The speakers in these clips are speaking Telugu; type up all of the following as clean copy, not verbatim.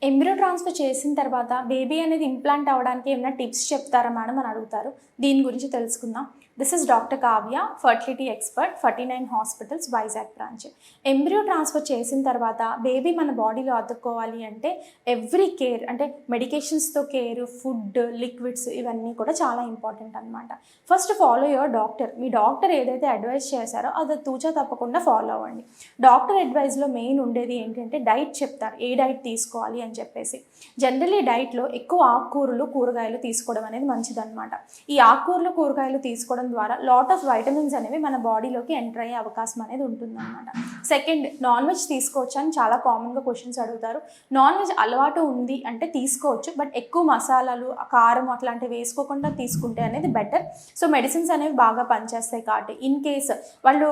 ఎంబ్రియో ట్రాన్స్ఫర్ చేసిన తర్వాత బేబీ అనేది ఇంప్లాంట్ అవ్వడానికి ఏమైనా టిప్స్ చెప్తారా మేడం అని అడుగుతారు. దీని గురించి తెలుసుకుందాం. This is doctor Kavya, fertility expert, 49 hospitals, Vizag branch. Embryo transfer చేసిన తర్వాత బేబీ మన బాడీలో అతుక్కోవాలి అంటే ఎవ్రీ కేర్, అంటే మెడికేషన్స్తో కేర్, ఫుడ్, లిక్విడ్స్ ఇవన్నీ కూడా చాలా ఇంపార్టెంట్ అనమాట. First follow your doctor. Me doctor ఏదైతే అడ్వైస్ చేశారో అది తూచా తప్పకుండా ఫాలో అవ్వండి. డాక్టర్ అడ్వైస్లో మెయిన్ ఉండేది ఏంటంటే డైట్ చెప్తారు, ఏ డైట్ తీసుకోవాలి అని చెప్పేసి. జనరల్లీ డైట్లో ఎక్కువ ఆకుకూరలు, కూరగాయలు తీసుకోవడం అనేది మంచిదన్నమాట. ఈ ఆకుకూరలు, కూరగాయలు తీసుకోవడం ద్వారా లాట్ ఆఫ్ వైటమిన్స్ అనేవి మన బాడీలోకి ఎంటర్ అయ్యే అవకాశం అనేది ఉంటుందన్నమాట. సెకండ్, నాన్ వెజ్ తీసుకోవచ్చు అని చాలా కామన్గా క్వశ్చన్స్ అడుగుతారు. నాన్ వెజ్ అలవాటు ఉంది అంటే తీసుకోవచ్చు, బట్ ఎక్కువ మసాలాలు, కారం అట్లాంటివి వేసుకోకుండా తీసుకుంటే అనేది బెటర్. సో మెడిసిన్స్ అనేవి బాగా పనిచేస్తాయి కాబట్టి ఇన్ కేస్ వాళ్ళు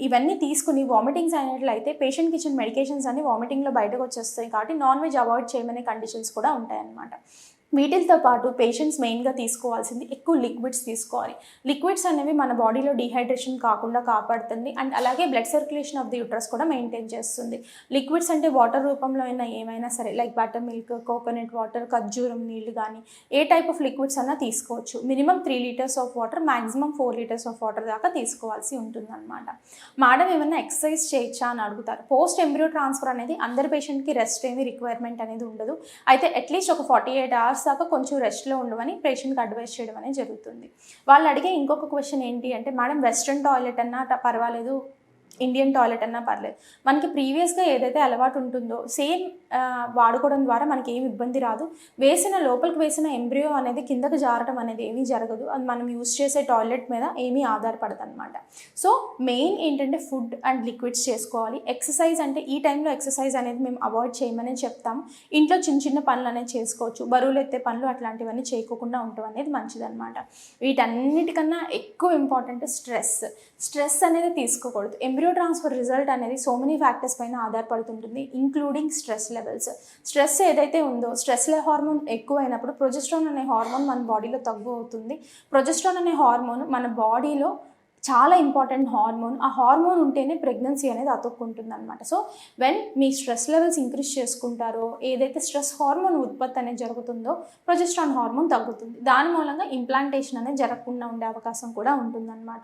ఇవన్నీ తీసుకుని వామిటింగ్స్ అయినట్లయితే పేషెంట్కి ఇచ్చిన మెడికేషన్స్ అన్ని వామిటింగ్లో బయటకు వచ్చేస్తాయి కాబట్టి నాన్ వెజ్ అవాయిడ్ చేయమనే కండిషన్స్ కూడా ఉంటాయన్నమాట. వీటితో పాటు పేషెంట్స్ మెయిన్గా తీసుకోవాల్సింది ఎక్కువ లిక్విడ్స్ తీసుకోవాలి. లిక్విడ్స్ అనేవి మన బాడీలో డీహైడ్రేషన్ కాకుండా కాపాడుతుంది అండ్ అలాగే blood circulation of the uterus కూడా మెయింటైన్ చేస్తుంది. లిక్విడ్స్ అంటే వాటర్ రూపంలో అయినా ఏమైనా సరే, like butter milk, coconut water, ఖర్జూరం నీళ్ళు కానీ ఏ టైప్ ఆఫ్ లిక్విడ్స్ అన్నా తీసుకోవచ్చు. Minimum 3 litres of water, maximum 4 litres of water దాకా తీసుకోవాల్సి ఉంటుందన్నమాట. మేడం ఏమైనా ఎక్సర్సైజ్ చేయొచ్చా అని అడుగుతారు. పోస్ట్ ఎంబ్రియో ట్రాన్స్ఫర్ అనేది అందరి పేషెంట్కి రెస్ట్ ఏమీ రిక్వైర్మెంట్ అనేది ఉండదు. అయితే అట్లీస్ట్ ఒక 48 hours దాకా కొంచెం రెస్ట్లో ఉండమని పేషెంట్కి అడ్వైస్ చేయడం అనేది జరుగుతుంది. వాళ్ళు అడిగే ఇంకొక క్వశ్చన్ ఏంటి అంటే, మేడం వెస్ట్రన్ టాయిలెట్ అన్నా పర్వాలేదు, ఇండియన్ టాయిలెట్ అన్నా పర్లేదు, మనకి ప్రీవియస్గా ఏదైతే అలవాటు ఉంటుందో సేమ్ వాడుకోవడం ద్వారా మనకి ఏమి ఇబ్బంది రాదు. లోపలికి వేసిన ఎంబ్రియో అనేది కిందకు జారటం అనేది ఏమీ జరగదు. అది మనం యూజ్ చేసే టాయిలెట్ మీద ఏమీ ఆధారపడదు అనమాట. సో మెయిన్ ఏంటంటే ఫుడ్ అండ్ లిక్విడ్స్ చేసుకోవాలి. ఎక్సర్సైజ్ అంటే ఈ టైంలో ఎక్సర్సైజ్ అనేది మేము అవాయిడ్ చేయమని చెప్తాము. ఇంట్లో చిన్న చిన్న పనులు అనేది చేసుకోవచ్చు. బరువులు ఎత్తే పనులు అట్లాంటివన్నీ చేయకోకుండా ఉండటం అనేది మంచిదన్నమాట. వీటన్నిటికన్నా ఎక్కువ ఇంపార్టెంట్ స్ట్రెస్ అనేది తీసుకోకూడదు. ఎంబ్రియో ట్రాన్స్ఫర్ రిజల్ట్ అనేది సో మెనీ ఫ్యాక్టర్స్ పైన ఆధారపడుతుంటుంది, ఇంక్లూడింగ్ స్ట్రెస్ లెవెల్స్. స్ట్రెస్ ఏదైతే ఉందో, స్ట్రెస్ హార్మోన్ ఎక్కువైనప్పుడు ప్రొజెస్ట్రాన్ అనే హార్మోన్ మన బాడీలో తగ్గు అవుతుంది. ప్రొజెస్ట్రాన్ అనే హార్మోన్ మన బాడీలో చాలా ఇంపార్టెంట్ హార్మోన్. ఆ హార్మోన్ ఉంటేనే ప్రెగ్నెన్సీ అనేది అతుక్కుంటుంది అనమాట. So when me stress levels increase చేసుకుంటారో, ఏదైతే స్ట్రెస్ హార్మోన్ ఉత్పత్తి అనేది జరుగుతుందో ప్రొజెస్ట్రాన్ హార్మోన్ తగ్గుతుంది. దాని మూలంగా ఇంప్లాంటేషన్ అనేది జరగకుండా ఉండే అవకాశం కూడా ఉంటుందన్నమాట.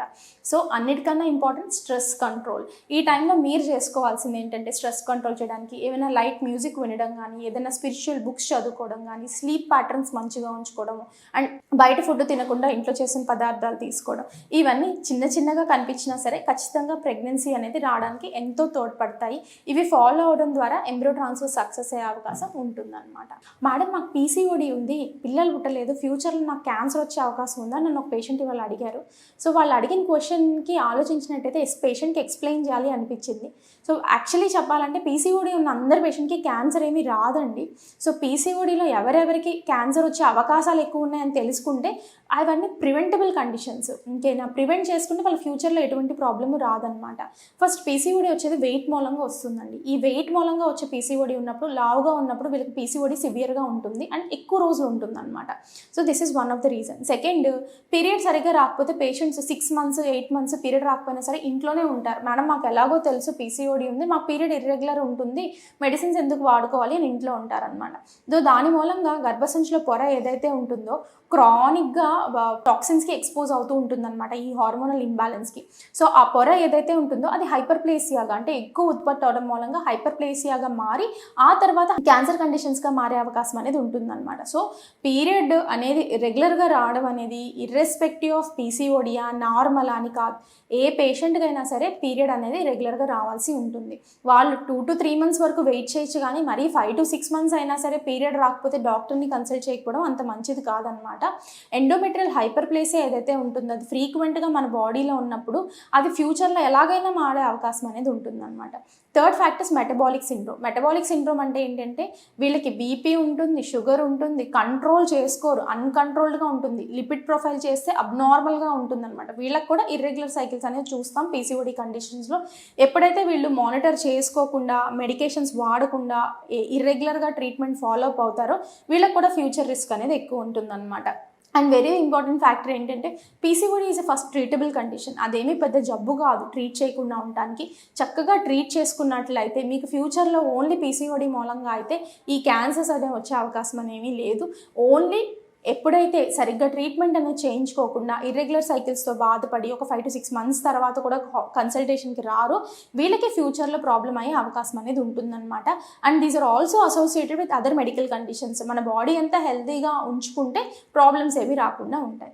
సో అన్నిటికన్నా ఇంపార్టెంట్ స్ట్రెస్ కంట్రోల్. ఈ టైంలో మీరు చేసుకోవాల్సింది ఏంటంటే స్ట్రెస్ కంట్రోల్ చేయడానికి ఏమైనా లైట్ మ్యూజిక్ వినడం కానీ, ఏదైనా స్పిరిచువల్ బుక్స్ చదువుకోవడం కానీ, స్లీప్ ప్యాటర్న్స్ మంచిగా ఉంచుకోవడం అండ్ బయట ఫుడ్ తినకుండా ఇంట్లో చేసిన పదార్థాలు తీసుకోవడం, ఇవన్నీ చిన్నగా కనిపించినా సరే ఖచ్చితంగా ప్రెగ్నెన్సీ అనేది రావడానికి ఎంతో తోడ్పడతాయి. ఇవి ఫాలో అవడం ద్వారా ఎంబ్రియో ట్రాన్స్ఫర్ సక్సెస్ అయ్యే అవకాశం ఉంటుందన్నమాట. మేడం మాకు పీసీఓడి ఉంది, పిల్లలు పుట్టలేదు, ఫ్యూచర్లో నాకు క్యాన్సర్ వచ్చే అవకాశం ఉందా నన్ను ఒక పేషెంట్ ఇవాళ అడిగారు. సో వాళ్ళు అడిగిన క్వశ్చన్కి ఆలోచించినట్టయితే పేషెంట్కి ఎక్స్ప్లెయిన్ చేయాలి అనిపించింది. సో యాక్చువల్లీ చెప్పాలంటే పీసీఓడి ఉన్న అందరి పేషెంట్కి క్యాన్సర్ ఏమీ రాదండి. సో పీసీఓడిలో ఎవరెవరికి క్యాన్సర్ వచ్చే అవకాశాలు ఎక్కువ ఉన్నాయని తెలుసుకుంటే అవన్నీ ప్రివెంటబుల్ కండిషన్స్. ఇంకేనా ప్రివెంట్ చేసుకుంటే వాళ్ళ ఫ్యూచర్లో ఎటువంటి ప్రాబ్లము రాదనమాట. ఫస్ట్ పీసీఓడి వచ్చేది వెయిట్ మూలంగా వస్తుందండి. ఈ వెయిట్ మూలంగా వచ్చే పీసీఓడి ఉన్నప్పుడు, లావుగా ఉన్నప్పుడు వీళ్ళకి పీసీఓడి సివియర్గా ఉంటుంది అండ్ ఎక్కువ రోజులు ఉంటుంది అనమాట. So this is one of the reason. Second, period సరిగ్గా రాకపోతే పేషెంట్స్ 6 months 8 months పీరియడ్ రాకపోయినా సరే ఇంట్లోనే ఉంటారు. మేడం మాకు ఎలాగో తెలుసు పీసీఓడి ఉంది, మాకు పీరియడ్ ఇర్రెగ్యులర్ ఉంటుంది, మెడిసిన్స్ ఎందుకు వాడుకోవాలి అని ఇంట్లో ఉంటారనమాట. దాని మూలంగా గర్భసంచిలో పొర ఏదైతే ఉంటుందో క్రానిక్గా టాక్సిన్స్కి ఎక్స్పోజ్ అవుతూ ఉంటుందన్నమాట, ఈ హార్మోనల్ ఇంబ్యాలెన్స్కి. సో ఆ పొర ఏదైతే ఉంటుందో అది హైపర్ప్లేసియాగా, అంటే ఎక్కువ ఉత్పత్తి అవడం మూలంగా హైపర్ప్లేసియాగా మారి ఆ తర్వాత క్యాన్సర్ కండిషన్స్గా మారే అవకాశం అనేది ఉంటుందన్నమాట. సో పీరియడ్ అనేది రెగ్యులర్గా రావడం అనేది ఇర్రెస్పెక్టివ్ ఆఫ్ పీసీఓడియా నార్మల్ అని కాదు, ఏ పేషెంట్కి అయినా సరే పీరియడ్ అనేది రెగ్యులర్గా రావాల్సి ఉంటుంది. వాళ్ళు 2 to 3 months వరకు వెయిట్ చేయొచ్చు, కానీ మరీ 5 to 6 months అయినా సరే పీరియడ్ రాకపోతే డాక్టర్ని కన్సల్ట్ చేయకపోవడం అంత మంచిది కాదనమాట. ఎండోమెట్రియల్ హైపర్ప్లేసియా ఏదైతే ఉంటుందో అది ఫ్రీక్వెంట్గా మన బాడీలో ఉన్నప్పుడు అది ఫ్యూచర్లో ఎలాగైనా మారే అవకాశం అనేది ఉంటుందన్నమాట. Third factors metabolic syndrome. Metabolic syndrome అంటే ఏంటంటే వీళ్ళకి బీపీ ఉంటుంది, షుగర్ ఉంటుంది, కంట్రోల్ చేసుకోరు, అన్కంట్రోల్డ్గా ఉంటుంది, లిపిడ్ ప్రొఫైల్ చేస్తే అబ్నార్మల్గా ఉంటుందన్నమాట. వీళ్ళకి కూడా ఇర్రెగ్యులర్ సైకిల్స్ అనేది చూస్తాం పీసీఓడి కండిషన్స్లో. ఎప్పుడైతే వీళ్ళు మానిటర్ చేసుకోకుండా, మెడికేషన్స్ వాడకుండా ఇర్రెగ్యులర్గా ట్రీట్మెంట్ ఫాలో అప్ అవుతారో వీళ్ళకి కూడా ఫ్యూచర్ రిస్క్ అనేది ఎక్కువ ఉంటుందన్నమాట. అండ్ వెరీ ఇంపార్టెంట్ ఫ్యాక్టర్ ఏంటంటే PCOD is a first treatable condition. అదేమీ పెద్ద జబ్బు కాదు ట్రీట్ చేయకుండా ఉండడానికి. చక్కగా ట్రీట్ చేసుకున్నట్లయితే మీకు ఫ్యూచర్లో ఓన్లీ పీసీఓడి మూలంగా అయితే ఈ క్యాన్సర్స్ అనేవి వచ్చే అవకాశం అనేవి లేదు. ఓన్లీ ఎప్పుడైతే సరిగ్గా ట్రీట్మెంట్ అనేది చేయించుకోకుండా ఇర్రెగ్యులర్ సైకిల్స్తో బాధపడి ఒక 5 to 6 months తర్వాత కూడా కన్సల్టేషన్కి రారో వీళ్ళకి ఫ్యూచర్లో ప్రాబ్లం అయ్యే అవకాశం అనేది ఉంటుందన్నమాట. And these are also associated with other medical conditions. మన బాడీ అంతా హెల్తీగా ఉంచుకుంటే ప్రాబ్లమ్స్ ఏవి రాకుండా ఉంటాయి.